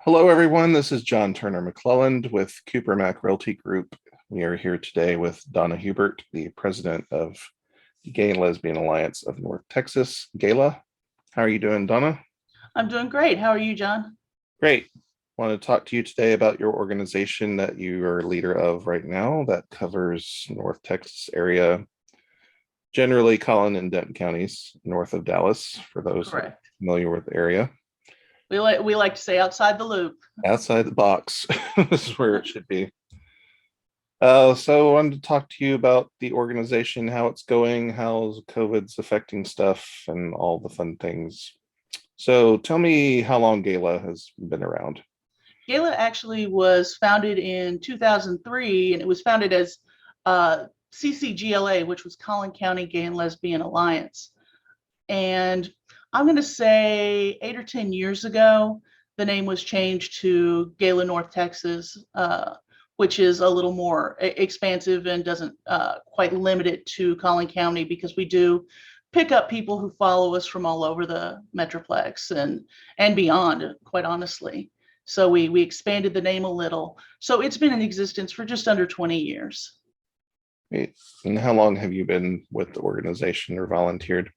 Hello, everyone. This is John Turner-McClelland with Cooper Mac Realty Group. We are here today with Donna Hubert, the president of the Gay and Lesbian Alliance of North Texas, GALA. How are you doing, Donna? I'm doing great. How are you, John? Great. Want to talk to you today about your organization that you are leader of right now that covers North Texas area, generally Collin and Denton counties, north of Dallas, for those Correct. familiar with the area. We like to say outside the loop. Outside the box. This is where it should be. So I wanted to talk to you about the organization, how it's going, how COVID's affecting stuff, and all the fun things. So tell me how long Gala has been around. GALA actually was founded in 2003, and it was founded as CCGLA, which was Collin County Gay and Lesbian Alliance. And I'm going to say 8 or 10 years ago, the name was changed to GALA North Texas, which is a little more expansive and doesn't quite limit it to Collin County, because we do pick up people who follow us from all over the Metroplex and beyond, quite honestly. So we expanded the name a little. So it's been in existence for just under 20 years. Great. And how long have you been with the organization or volunteered?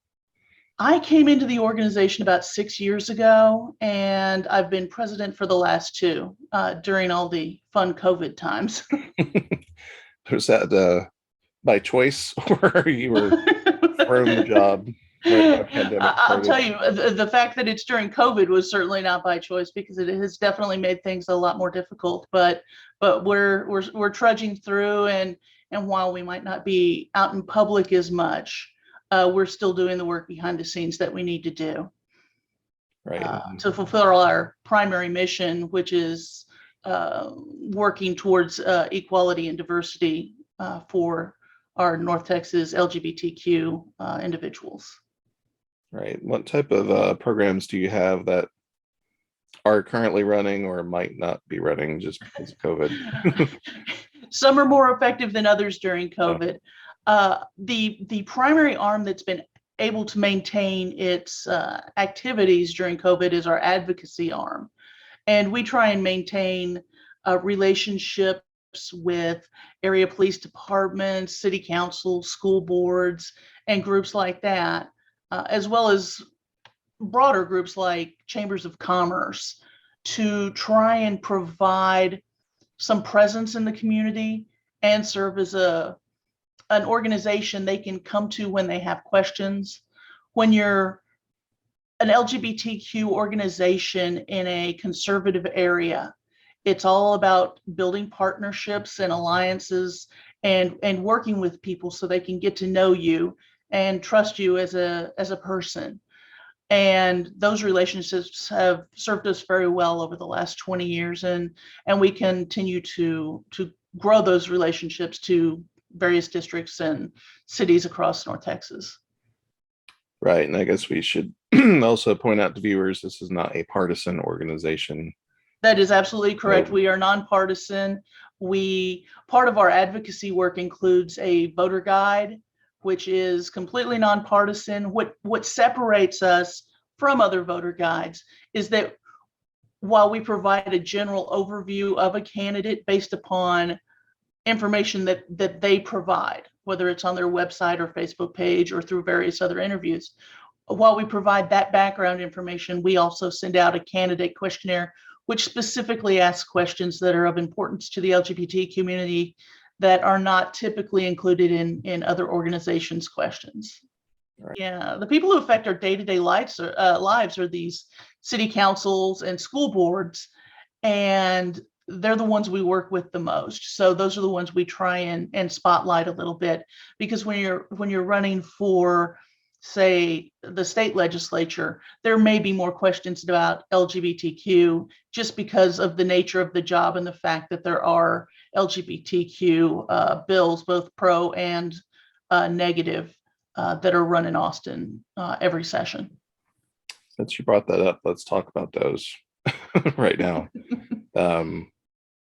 I came into the organization about 6 years ago, and I've been president for the last two during all the fun COVID times. Was that by choice or you were thrown the job right when the pandemic I'll started? tell you, the fact that it's during COVID was certainly not by choice, because it has definitely made things a lot more difficult. But we're trudging through, and while we might not be out in public as much, we're still doing the work behind the scenes that we need to do Right. to fulfill our primary mission, which is working towards equality and diversity for our North Texas LGBTQ individuals. Right. What type of programs do you have that are currently running or might not be running just because of COVID? Some are more effective than others during Yeah. COVID. The primary arm that's been able to maintain its activities during COVID is our advocacy arm. And we try and maintain relationships with area police departments, city council, school boards, and groups like that, as well as broader groups like chambers of commerce, to try and provide some presence in the community and serve as an organization they can come to when they have questions. When you're an LGBTQ organization in a conservative area, it's all about building partnerships and alliances and working with people so they can get to know you and trust you as a person. And those relationships have served us very well over the last 20 years, and we continue to grow those relationships to various districts and cities across North Texas. Right. And I guess we should also point out to viewers, this is not a partisan organization. That is absolutely correct. So, We are nonpartisan. Part of our advocacy work includes a voter guide, which is completely nonpartisan. What separates us from other voter guides is that while we provide a general overview of a candidate based upon information that they provide, whether it's on their website or Facebook page or through various other interviews, while we provide that background information, we also send out a candidate questionnaire, which specifically asks questions that are of importance to the LGBT community that are not typically included in other organizations' questions. right. Yeah, the people who affect our day-to-day lives are these city councils and school boards, and they're the ones we work with the most. So those are the ones we try and spotlight a little bit, because when you're running for, say, the state legislature, there may be more questions about LGBTQ just because of the nature of the job and the fact that there are LGBTQ bills, both pro and negative, that are run in Austin every session. Since you brought that up, let's talk about those right now.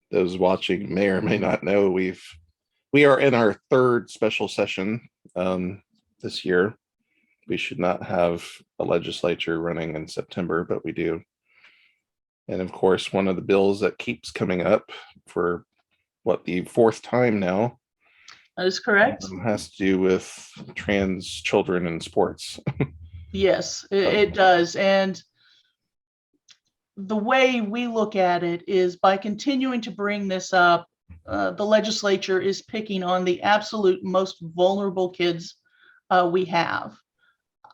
Those watching may or may not know we are in our third special session this year. We should not have a legislature running in September, but we do. And of course, one of the bills that keeps coming up for the fourth time now That is correct. has to do with trans children in sports. Yes, it does. And the way we look at it is by continuing to bring this up, the legislature is picking on the absolute most vulnerable kids we have.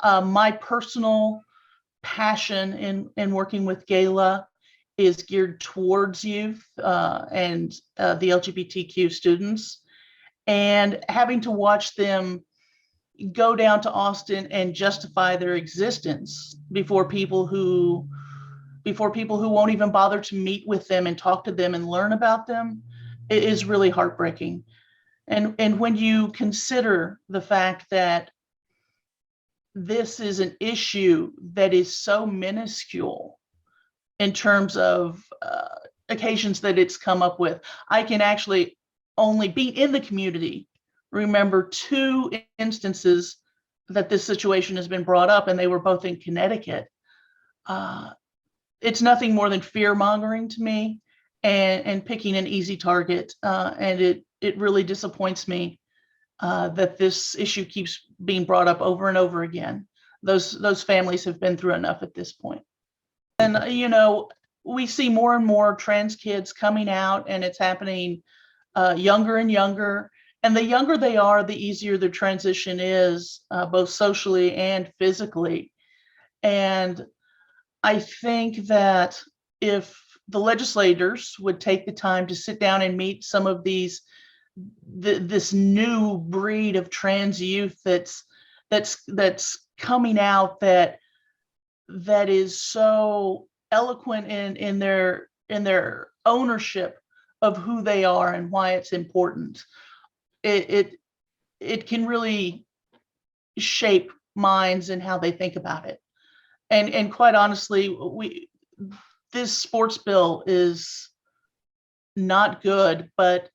My personal passion in working with GALA is geared towards youth and the LGBTQ students, and having to watch them go down to Austin and justify their existence before people who won't even bother to meet with them and talk to them and learn about them, it is really heartbreaking. And when you consider the fact that this is an issue that is so minuscule in terms of occasions that it's come up with, I can actually only be in the community remember 2 instances that this situation has been brought up, and they were both in Connecticut. It's nothing more than fear mongering to me, and picking an easy target. And it really disappoints me that this issue keeps being brought up over and over again. Those families have been through enough at this point. And we see more and more trans kids coming out, and it's happening younger and younger. And the younger they are, the easier the transition is, both socially and physically. And I think that if the legislators would take the time to sit down and meet some of this new breed of trans youth that's coming out, that is so eloquent in their ownership of who they are and why it's important, it can really shape minds and how they think about it. And quite honestly, this sports bill is not good, but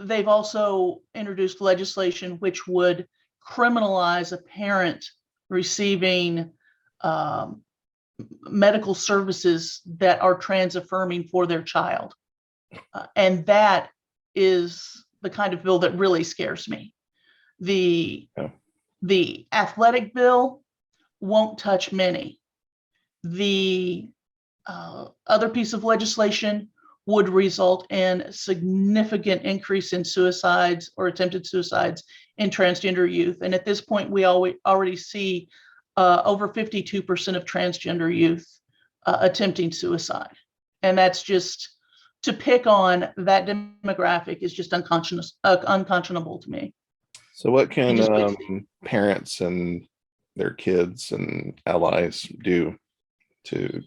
they've also introduced legislation which would criminalize a parent receiving medical services that are trans affirming for their child. And that is the kind of bill that really scares me. The athletic bill won't touch many. The other piece of legislation would result in a significant increase in suicides or attempted suicides in transgender youth. And at this point, we already see over 52% of transgender youth attempting suicide. And that's just, to pick on that demographic is just unconscionable to me. So what can parents and their kids and allies do to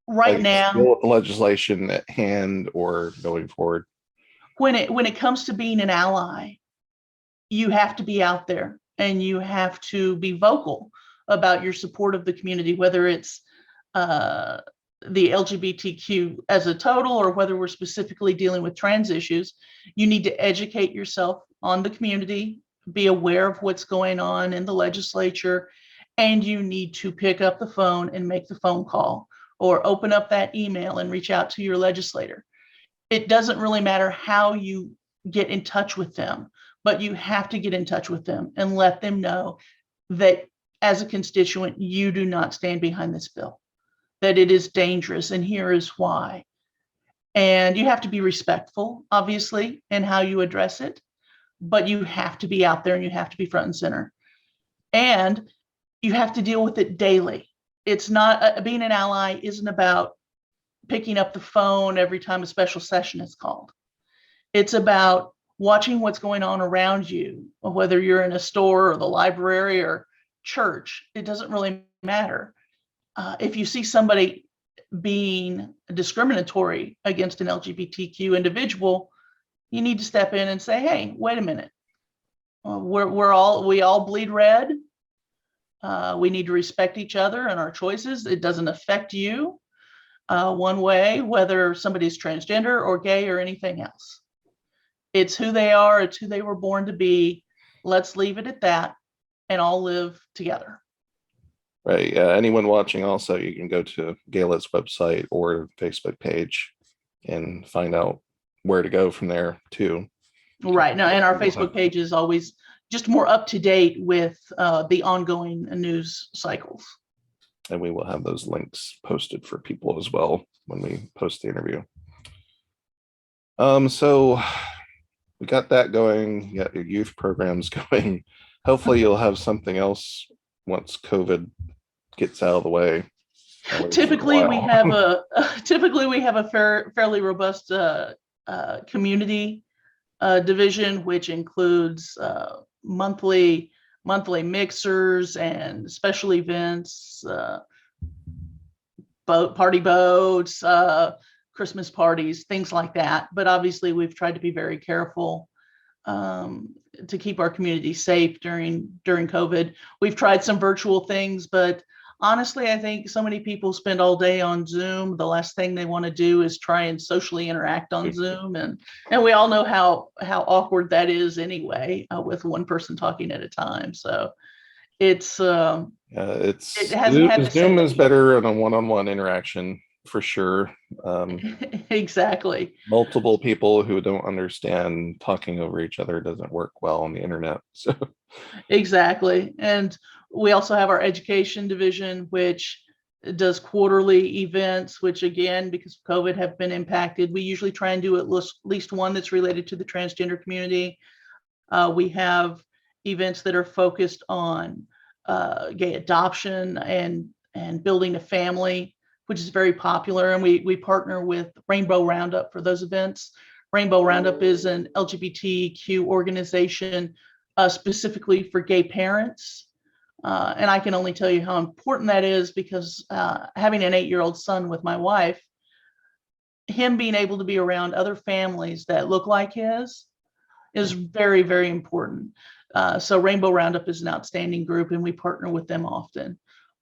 right now deal with the legislation at hand or going forward? When it comes to being an ally, you have to be out there and you have to be vocal about your support of the community, whether it's the LGBTQ as a total, or whether we're specifically dealing with trans issues. You need to educate yourself on the community, be aware of what's going on in the legislature, and you need to pick up the phone and make the phone call, or open up that email and reach out to your legislator. It doesn't really matter how you get in touch with them, but you have to get in touch with them and let them know that as a constituent, you do not stand behind this bill, that it is dangerous, and here is why. And you have to be respectful, obviously, in how you address it, but you have to be out there and you have to be front and center. And you have to deal with it daily. It's not, being an ally isn't about picking up the phone every time a special session is called. It's about watching what's going on around you, whether you're in a store or the library or church. It doesn't really matter. If you see somebody being discriminatory against an LGBTQ individual, you need to step in and say, hey, wait a minute. We all bleed red. We need to respect each other and our choices. It doesn't affect you one way, whether somebody's transgender or gay or anything else. It's who they are. It's who they were born to be. Let's leave it at that and all live together. Right. Yeah. Anyone watching also, you can go to GALA's website or Facebook page and find out where to go from there too. Right now, and our We'll have- Facebook page is always just more up to date with the ongoing news cycles. And we will have those links posted for people as well when we post the interview. So we got that going. You got your youth programs going. Hopefully you'll have something else once COVID gets out of the way. Typically, we have a fairly robust community division, which includes monthly mixers and special events, party boats, Christmas parties, things like that. But obviously, we've tried to be very careful to keep our community safe during COVID. We've tried some virtual things, but honestly, I think so many people spend all day on Zoom. The last thing they want to do is try and socially interact on Zoom, and we all know how awkward that is anyway, with one person talking at a time. So it hasn't had the Zoom same is better on a one-on-one interaction for sure. Exactly. Multiple people who don't understand talking over each other doesn't work well on the internet. So Exactly. And we also have our education division, which does quarterly events, which again, because of COVID, have been impacted. We usually try and do at least one that's related to the transgender community. We have events that are focused on gay adoption and building a family, which is very popular. And we partner with Rainbow Roundup for those events. Rainbow Roundup is an LGBTQ organization specifically for gay parents. And I can only tell you how important that is, because having an 8-year-old son with my wife, him being able to be around other families that look like his is very, very important. So Rainbow Roundup is an outstanding group, and we partner with them often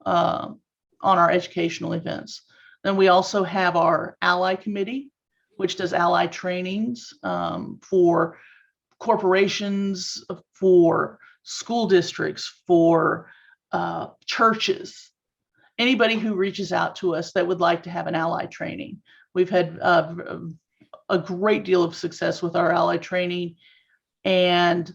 on our educational events. Then we also have our Ally Committee, which does ally trainings for corporations, for school districts, for churches, anybody who reaches out to us that would like to have an ally training. We've had a great deal of success with our ally training, and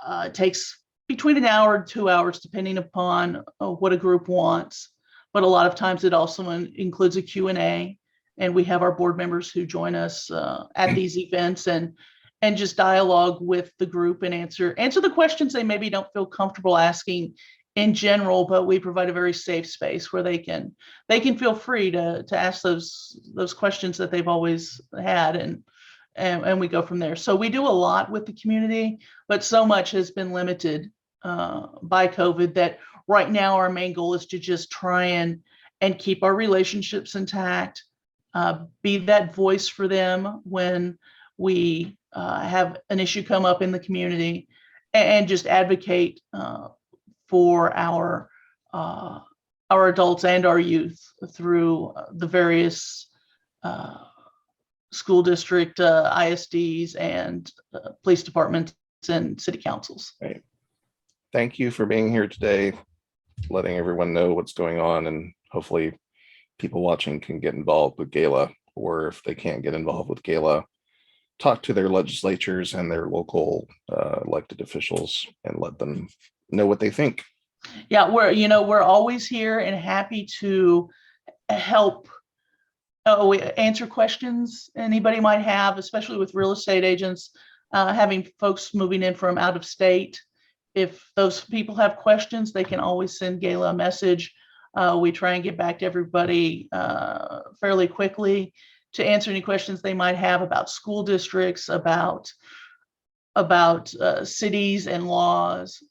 it takes between an hour and 2 hours, depending upon what a group wants. But a lot of times it also includes a Q&A, and we have our board members who join us at these events and just dialogue with the group and answer the questions they maybe don't feel comfortable asking in general, but we provide a very safe space where they can feel free to ask those questions that they've always had, and we go from there. So we do a lot with the community, but so much has been limited by COVID that right now our main goal is to just try and keep our relationships intact, be that voice for them when we have an issue come up in the community, and just advocate for our adults and our youth through the various school district, ISDs, and police departments and city councils. right. Thank you for being here today, letting everyone know what's going on, and hopefully people watching can get involved with GALA, or if they can't get involved with GALA, talk to their legislatures and their local elected officials and let them know what they think. Yeah, we're always here and happy to help answer questions anybody might have, especially with real estate agents, having folks moving in from out of state. If those people have questions, they can always send GALA a message. We try and get back to everybody fairly quickly to answer any questions they might have about school districts, about cities and laws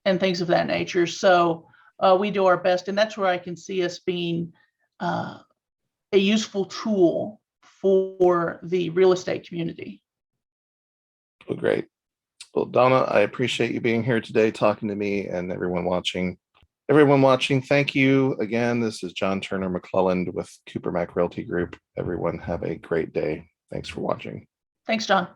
and things of that nature. So we do our best, and that's where I can see us being a useful tool for the real estate community. Well, great. Well, Donna, I appreciate you being here today, talking to me and everyone watching. Everyone watching, thank you again. This is John Turner-McClelland with Cooper Mac Realty Group. Everyone have a great day. Thanks for watching. Thanks, John.